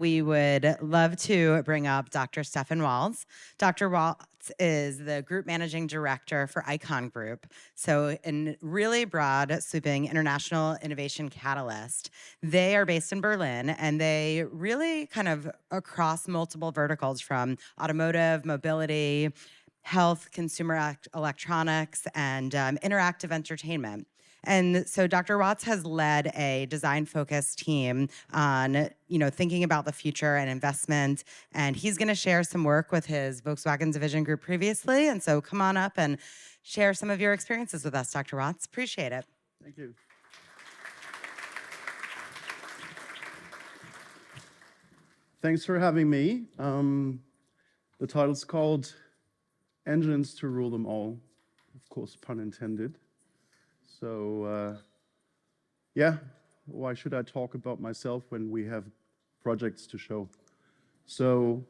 we would love to bring up Dr. Steffen Walz. Dr. Walz is the Group Managing Director for Icon Group. So a really broad, sweeping international innovation catalyst. They are based in Berlin, and they really kind of across multiple verticals from automotive, mobility, health, consumer electronics, and interactive entertainment. And so Dr. Watts has led a design-focused team on, thinking about the future and investment. And he's going to share some work with his Volkswagen Division Group previously. And so come on up and share some of your experiences with us, Dr. Watts. Appreciate it. Thank you. Thanks for having me. The title's called Engines to Rule Them All, of course, pun intended. So, why should I talk about myself when we have projects to show? So,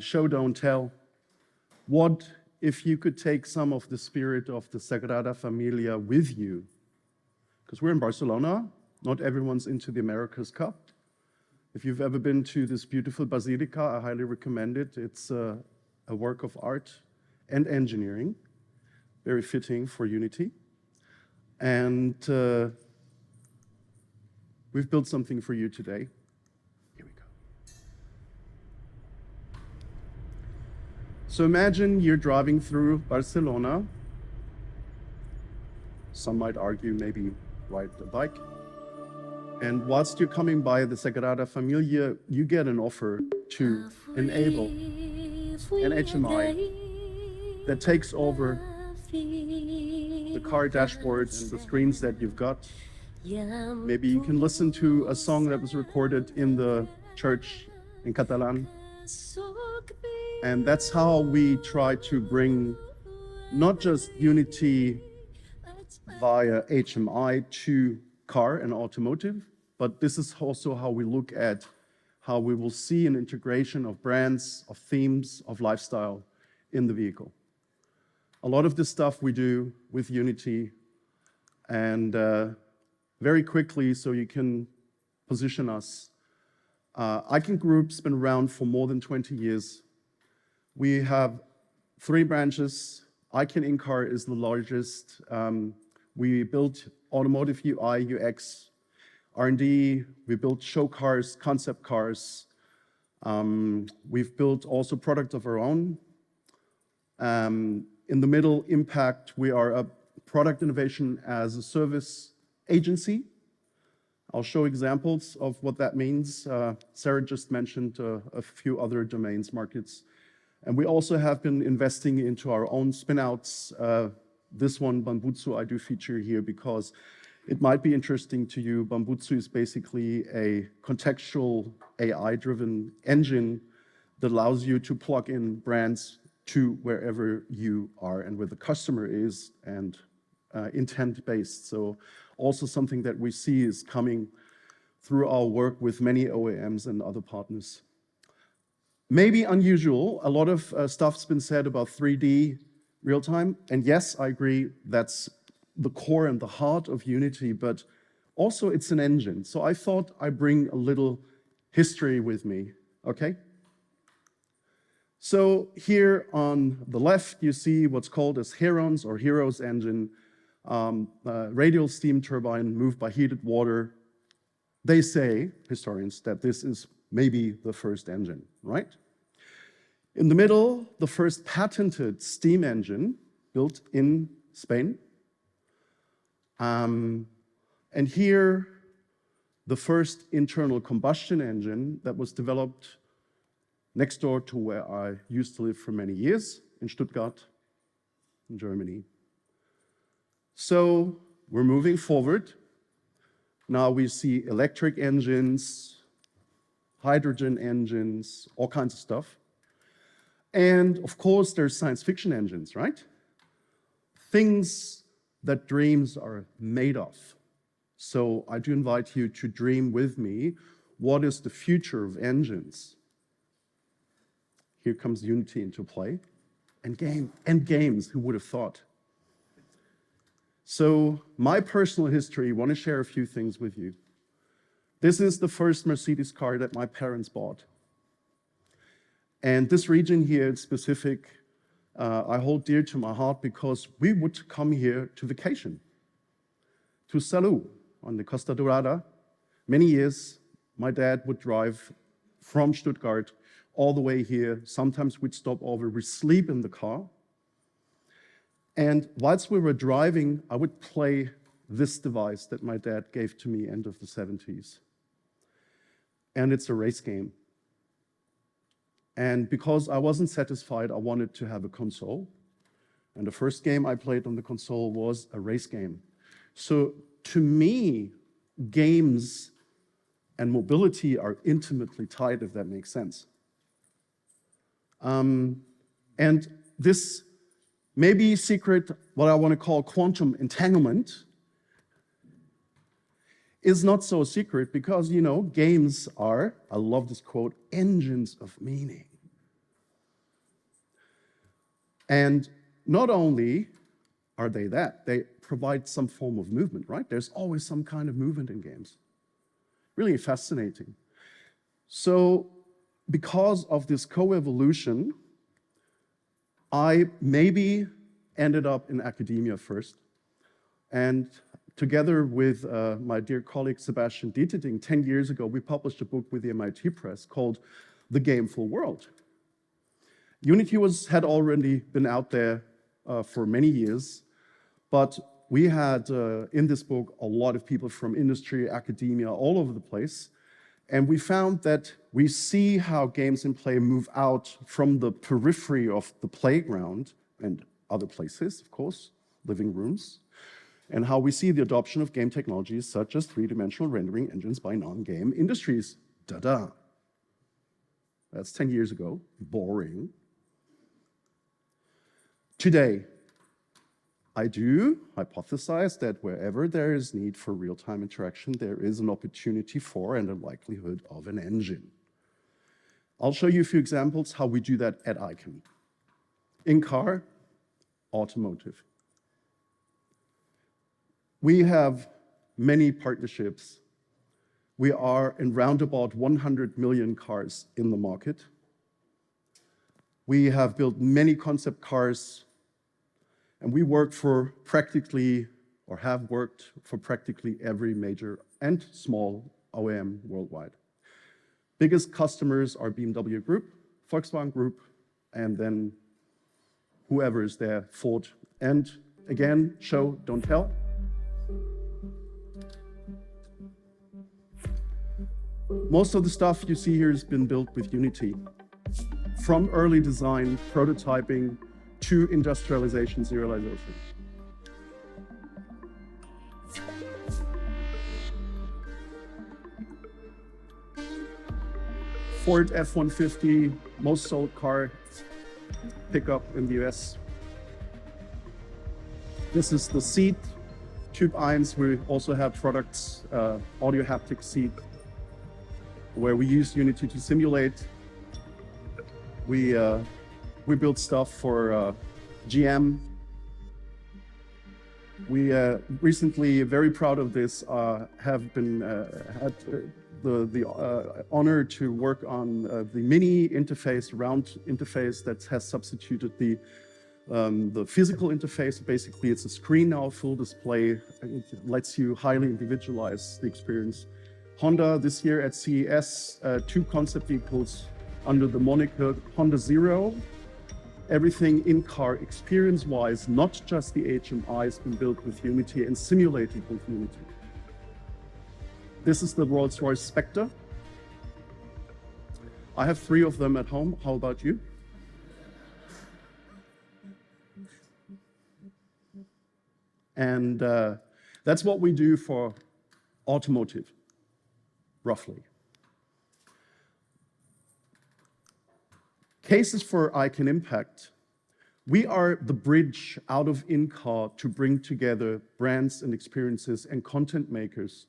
show, don't tell. What if you could take some of the spirit of the Sagrada Familia with you? Because we're in Barcelona, not everyone's into the America's Cup. If you've ever been to this beautiful basilica, I highly recommend it. It's a work of art and engineering, very fitting for Unity. And we've built something for you today. Here we go. So imagine you're driving through Barcelona. Some might argue maybe ride a bike. And whilst you're coming by the Sagrada Familia, you get an offer to enable an HMI that takes over the car dashboard and the screens that you've got. Maybe you can listen to a song that was recorded in the church in Catalan. And that's how we try to bring not just Unity via HMI to car and automotive, but this is also how we look at how we will see an integration of brands, of themes, of lifestyle in the vehicle. A lot of this stuff we do with Unity, and very quickly, so you can position us. Icon Group's been around for more than 20 years. We have 3 branches. Icon In-Car is the largest. We built automotive UI, UX, R&D. We built show cars, concept cars. We've built also products of our own. In the middle, Impact, we are a product innovation as a service agency. I'll show examples of what that means. Sarah just mentioned a few other domains, markets. And we also have been investing into our own spin-outs. This one, Bambutsu, I do feature here because it might be interesting to you. Bambutsu is basically a contextual AI-driven engine that allows you to plug in brands to wherever you are and where the customer is, and intent-based. So also something that we see is coming through our work with many OEMs and other partners. Maybe unusual, a lot of stuff's been said about 3D real-time, and yes, I agree, that's the core and the heart of Unity, but also it's an engine. So I thought I'd bring a little history with me, okay? So here on the left, you see what's called as Heron's or Hero's engine, radial steam turbine moved by heated water. They say, historians, that this is maybe the first engine, right? In the middle, the first patented steam engine built in Spain. And here, the first internal combustion engine that was developed next door to where I used to live for many years, in Stuttgart, in Germany. So we're moving forward. Now we see electric engines, hydrogen engines, all kinds of stuff. And of course, there's science fiction engines, right? Things that dreams are made of. So I do invite you to dream with me. What is the future of engines? Here comes Unity into play. And games, who would have thought? So my personal history, I want to share a few things with you. This is the first Mercedes car that my parents bought. And this region here in specific, I hold dear to my heart because we would come here to vacation, to Salou on the Costa Dorada. Many years, my dad would drive from Stuttgart all the way here. Sometimes we'd stop over, we'd sleep in the car. And whilst we were driving, I would play this device that my dad gave to me end of the 70s. And it's a race game. And because I wasn't satisfied, I wanted to have a console. And the first game I played on the console was a race game. So to me, games and mobility are intimately tied, if that makes sense. And this maybe secret, what I want to call quantum entanglement, is not so secret because, you know, games are, I love this quote, engines of meaning. And not only are they that, they provide some form of movement, right? There's always some kind of movement in games. Really fascinating. So because of this co-evolution, I maybe ended up in academia first. And together with my dear colleague Sebastian Dieterding, 10 years ago, we published a book with the MIT Press called The Gameful World. Unity had already been out there for many years, but we had in this book a lot of people from industry, academia, all over the place. And we found that we see how games in play move out from the periphery of the playground and other places, of course, living rooms, and how we see the adoption of game technologies such as three-dimensional rendering engines by non-game industries. Da-da. That's 10 years ago. Boring. Today, I do hypothesize that wherever there is need for real-time interaction, there is an opportunity for and a likelihood of an engine. I'll show you a few examples how we do that at ICANN. In-car, automotive. We have many partnerships. We are in roundabout 100 million cars in the market. We have built many concept cars, and we work for practically, or have worked for practically every major and small OEM worldwide. Biggest customers are BMW Group, Volkswagen Group, and then whoever is there, Ford. And again, show, don't tell. Most of the stuff you see here has been built with Unity. From early design, prototyping, to industrialization, serialization. Ford F-150, most sold car pickup in the US. This is the seat, Tube 1. We also have products, audio haptic seat, where we use Unity to simulate. We build stuff for GM. We recently, very proud of this, have been had the honor to work on the mini interface, round interface that has substituted the physical interface. Basically, it's a screen now, full display. It lets you highly individualize the experience. Honda this year at CES, 2 concept vehicles under the moniker Honda Zero. Everything in-car experience-wise, not just the HMIs, been built with Unity and simulated with Unity. This is the Rolls-Royce Spectre. I have 3 of them at home. How about you? And that's what we do for automotive, roughly. Cases for ICANN Impact. We are the bridge out of in-car to bring together brands and experiences and content makers.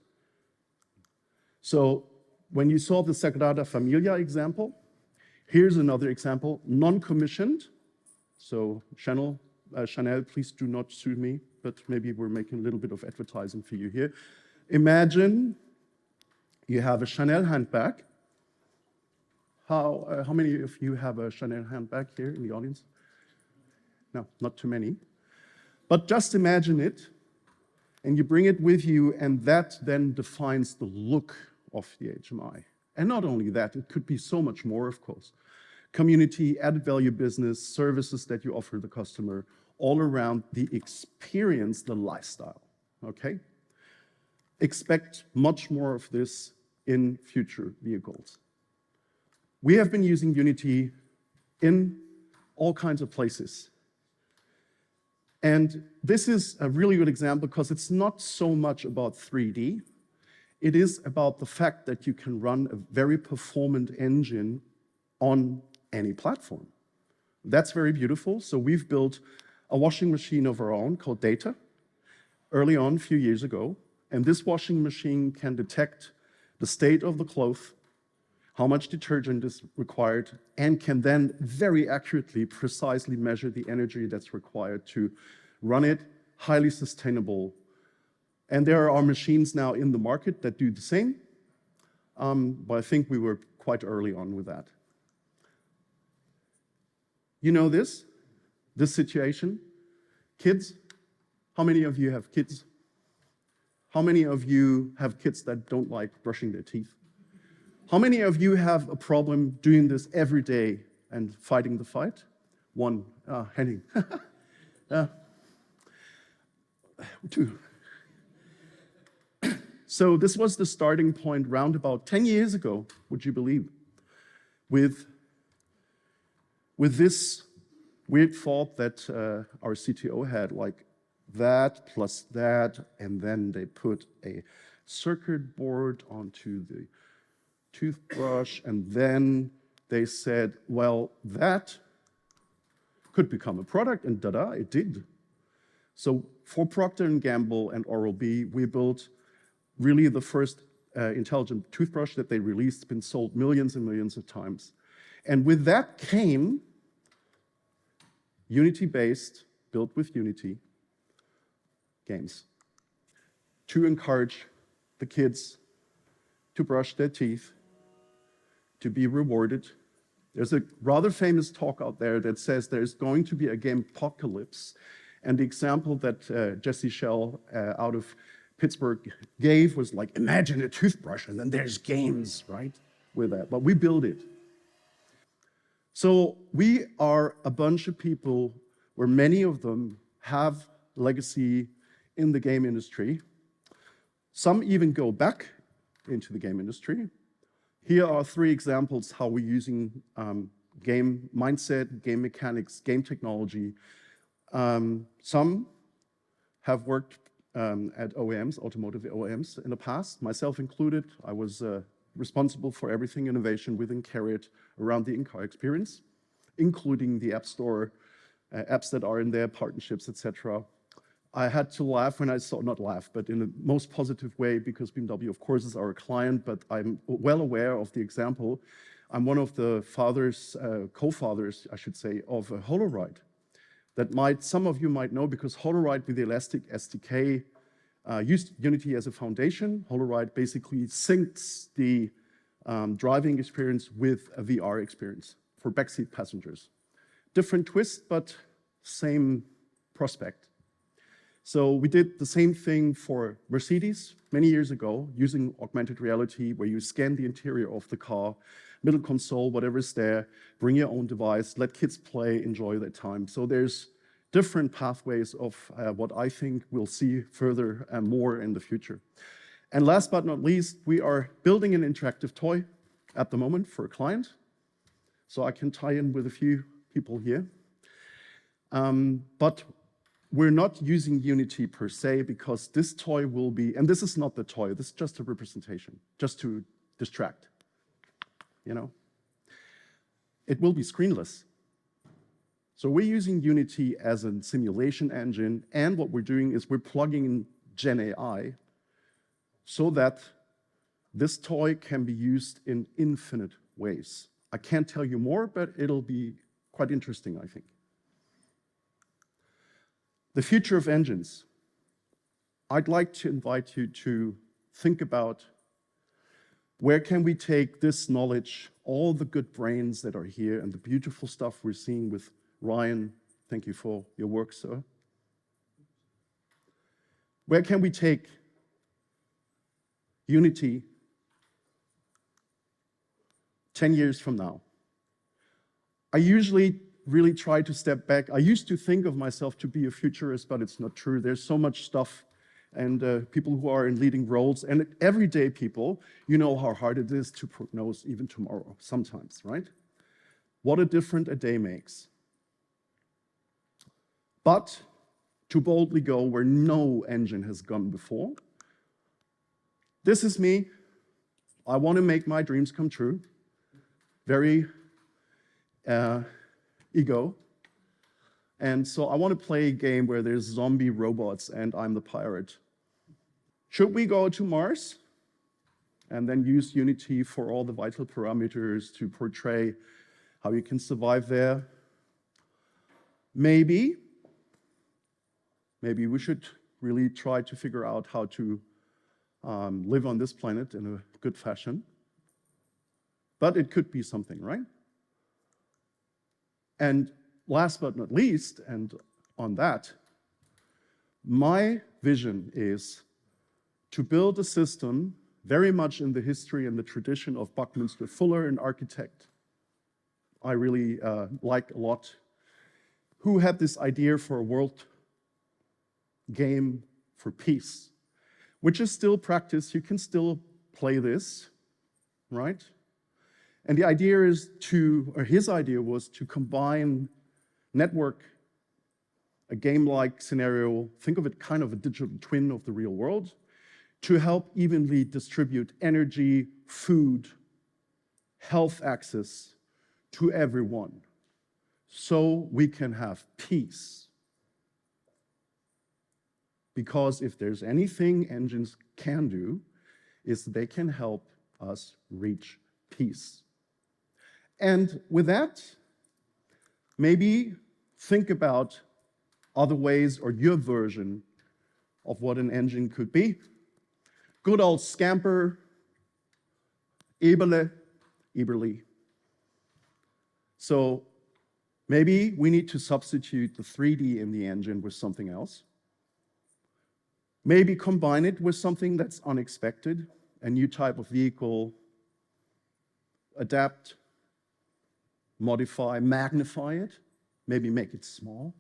So when you saw the Sagrada Familia example, here's another example, non-commissioned. So Chanel, please do not sue me, but maybe we're making a little bit of advertising for you here. Imagine You have a Chanel handbag. How many of you have a Chanel handbag here in the audience? No, not too many. But just imagine it, and you bring it with you, and that then defines the look of the HMI. And not only that, it could be so much more, of course. Community, added value business, services that you offer the customer, all around the experience, the lifestyle, okay? Expect much more of this in future vehicles. We have been using Unity in all kinds of places. And this is a really good example because it's not so much about 3D. It is about the fact that you can run a very performant engine on any platform. That's very beautiful. So we've built a washing machine of our own called Data early on, a few years ago. And this washing machine can detect the state of the cloth, how much detergent is required, and can then very accurately, precisely measure the energy that's required to run it, highly sustainable. And there are machines now in the market that do the same, but I think we were quite early on with that. You know this situation? Kids? How many of you have kids? How many of you have kids that don't like brushing their teeth? How many of you have a problem doing this every day and fighting the fight? One, Henning. Two. So this was the starting point round about 10 years ago, would you believe, with this weird thought that our CTO had, like that plus that, and then they put a circuit board onto the toothbrush, and then they said, well, that could become a product, and da-da, it did. So for Procter & Gamble and Oral-B, we built really the first intelligent toothbrush that they released. It's been sold millions and millions of times. And with that came Unity-based, built with Unity, games to encourage the kids to brush their teeth, to be rewarded. There's a rather famous talk out there that says there's going to be a game apocalypse. And the example that Jesse Schell out of Pittsburgh gave was like, imagine a toothbrush and then there's games, right, with that. But we build it. So we are a bunch of people where many of them have legacy in the game industry. Some even go back into the game industry. Here are 3 examples how we're using game mindset, game mechanics, game technology. Some have worked at OEMs, automotive OEMs in the past, myself included. I was responsible for everything innovation within Carriot around the in-car experience, including the App Store, apps that are in there, partnerships, etc. I had to laugh when I saw, not laugh, but in the most positive way, because BMW, of course, is our client, but I'm well aware of the example. I'm one of the fathers, co-fathers, I should say, of Holoride. That some of you might know, because Holoride with the Elastic SDK used Unity as a foundation. Holoride basically syncs the driving experience with a VR experience for backseat passengers. Different twist, but same prospect. So we did the same thing for Mercedes many years ago, using augmented reality, where you scan the interior of the car, middle console, whatever is there, bring your own device, let kids play, enjoy their time. So there's different pathways of what I think we'll see further and more in the future. And last but not least, we are building an interactive toy at the moment for a client. So I can tie in with a few people here. But we're not using Unity per se, because this toy will be, and this is not the toy, this is just a representation, just to distract, you know? It will be screenless. So we're using Unity as a simulation engine, and what we're doing is we're plugging in Gen AI so that this toy can be used in infinite ways. I can't tell you more, but it'll be quite interesting, I think. The future of engines. I'd like to invite you to think about Where can we take this knowledge, all the good brains that are here and the beautiful stuff we're seeing with Ryan? Thank you for your work, sir. Where can we take Unity 10 years from now? I usually really try to step back. I used to think of myself to be a futurist, but it's not true. There's so much stuff, and people who are in leading roles, and everyday people, you know how hard it is to prognose even tomorrow, sometimes, right? What a difference a day makes. But to boldly go where no engine has gone before, this is me. I want to make my dreams come true. Very ego. And so I want to play a game where there's zombie robots and I'm the pirate. Should we go to Mars and then use Unity for all the vital parameters to portray how you can survive there? Maybe. Maybe we should really try to figure out how to live on this planet in a good fashion. But it could be something, right? And last but not least, and on that, my vision is to build a system very much in the history and the tradition of Buckminster Fuller, an architect I really like a lot, who had this idea for a world game for peace, which is still practiced. You can still play this, right? And the idea is his idea was to combine network, a game-like scenario, think of it kind of a digital twin of the real world, to help evenly distribute energy, food, health access to everyone, so we can have peace. Because if there's anything engines can do, is they can help us reach peace. And with that, maybe think about other ways or your version of what an engine could be. Good old Scamper, Eberly. So maybe we need to substitute the 3D in the engine with something else. Maybe combine it with something that's unexpected, a new type of vehicle, adapt, modify, magnify it, maybe make it small,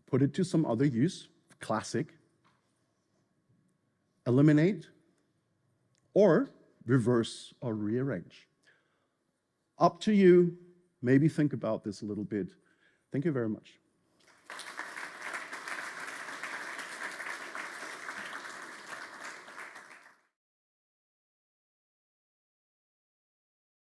put it to some other use, classic, eliminate, or reverse or rearrange. Up to you. Maybe think about this a little bit. Thank you very much.